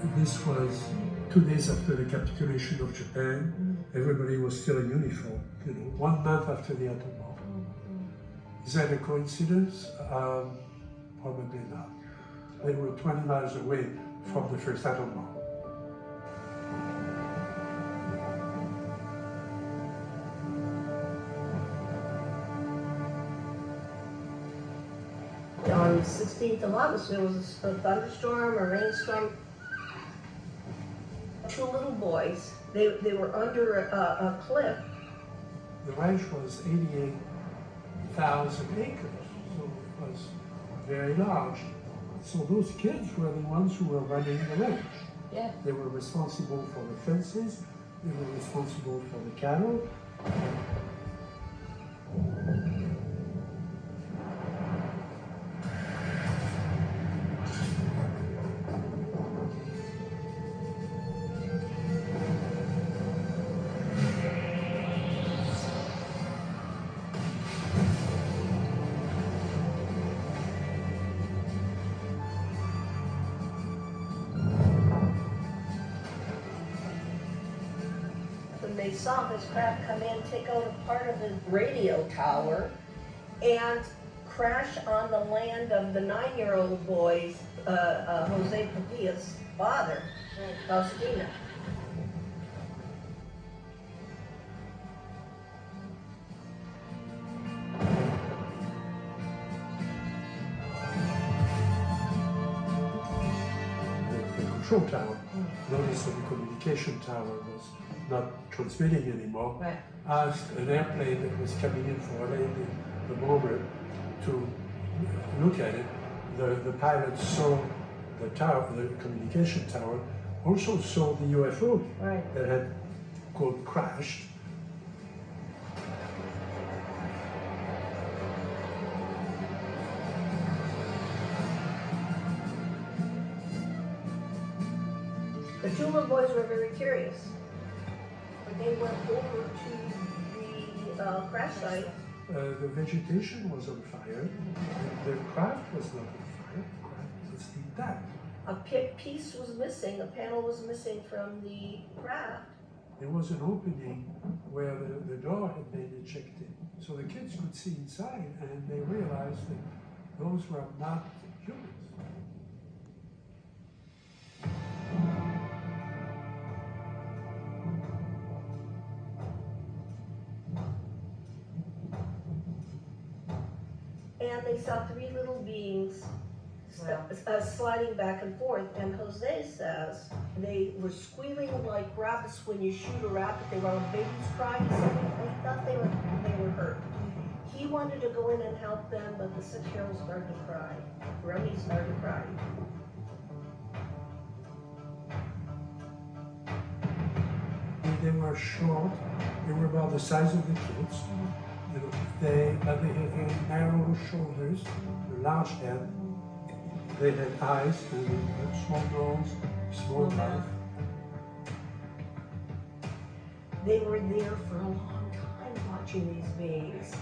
This was 2 days after the capitulation of Japan. Everybody was still in uniform, 1 month after the atom bomb. Is that a coincidence? Probably not. They were 20 miles away from the first atom bomb. On the 16th of August, there was a thunderstorm or rainstorm. 2 little boys, they were under a cliff. The ranch was 88,000 acres, so it was very large. So those kids were the ones who were running the ranch. Yeah. They were responsible for the fences, they were responsible for the cattle. They saw this craft come in, take out a part of the radio tower, and crash on the land of the 9-year-old boy's, Jose Padilla's father, Faustina. The control tower, noticed that the communication tower was not transmitting anymore, Right. asked an airplane that was coming in for a landing the bomber to look at it. The pilot saw the tower, the communication tower, also saw the UFO Right. that had, quote, crashed. The 2 little boys were very curious. They went over to the crash site. The vegetation was on fire. The craft was not on fire. The craft was intact. A piece was missing, a panel was missing from the craft. There was an opening where the door had been ejected. So the kids could see inside and they realized that those were not humans. And they saw 3 little beings sliding back and forth. And Jose says they were squealing like rabbits when you shoot a rabbit. They were babies crying. So they thought they were hurt. He wanted to go in and help them, but the 6-year-old started to cry. Remy started to cry. They were short. They were about the size of the kids. They had very narrow shoulders, a large head. They had eyes, a small nose, small mouth. They were there for a long time watching these beings.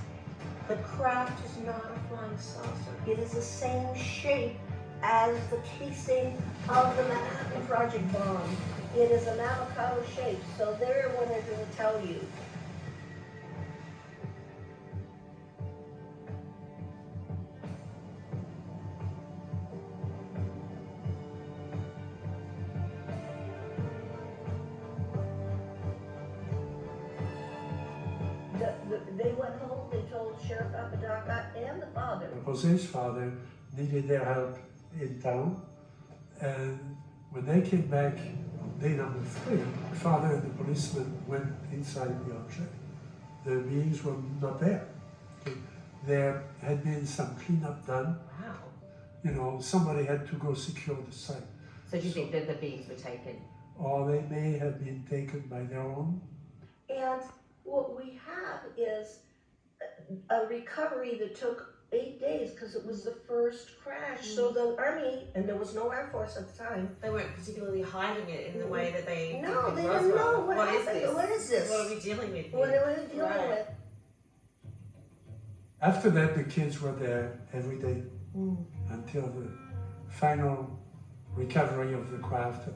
The craft is not a flying saucer. It is the same shape as the casing of the Manhattan Project bomb. It is an avocado shape, so they're what they're going to tell you. They went home, they told Sheriff Apodaca and the father. Jose's father needed their help in town, and when they came back on day number 3, the father and the policeman went inside the object. The beings were not there. There had been some cleanup done. Wow. Somebody had to go secure the site. So do you think that the beings were taken? Or they may have been taken by their own. And what we have is a recovery that took 8 days because it was the first crash. So the Army, and there was no Air Force at the time. They weren't particularly hiding it in the way that they No, did with they didn't Roswell. know what is happened. this? What is this? What are we dealing with here? What are we dealing Right. with? After that, the kids were there every day until the final recovery of the craft.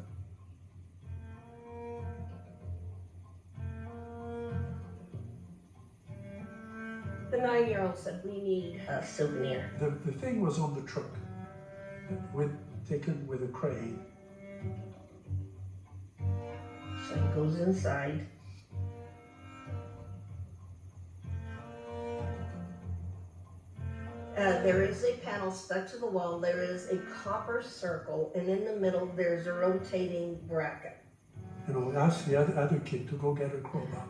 The 9-year-old said, we need a souvenir. The thing was on the truck, taken with a crane. So he goes inside. There is a panel stuck to the wall. There is a copper circle, and in the middle there's a rotating bracket. You know, ask the other kid to go get a crowbar.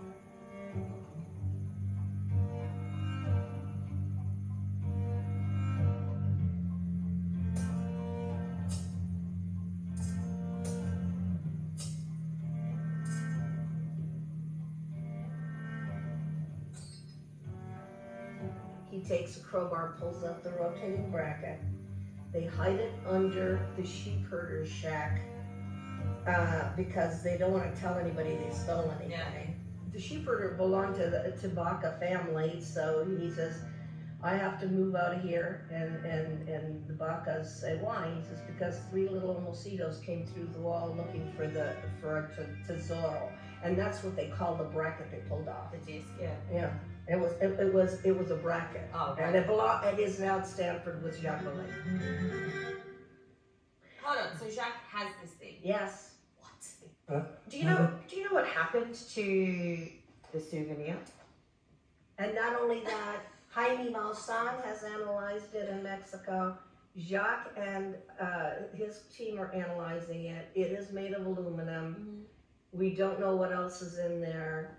He takes a crowbar, pulls up the rotating bracket. They hide it under the sheep herder's shack because they don't want to tell anybody they stole anything. Yeah. The sheep herder belonged to the Baca family, so he says, I have to move out of here. And the Bacas say, why? He says, because 3 little mosquitos came through the wall looking for a tesoro. And that's what they call the bracket they pulled off. The disc, yeah. Yeah. It was a bracket. Oh, okay. And it is now at Stanford with Jacques Vallee. Hold on, so Jacques has this thing? Yes. What? Do you know what happened to the souvenir? And not only that, Jaime Maussan has analyzed it in Mexico. Jacques and his team are analyzing it. It is made of aluminum. Mm-hmm. We don't know what else is in there.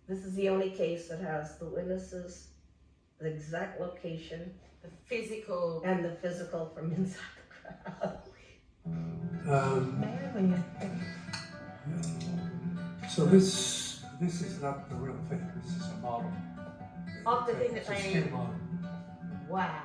This is the only case that has the witnesses, the exact location, The physical. and the physical from inside the crowd. So this is not the real thing. This is a model. Of the thing that It's a they- skin model. Wow.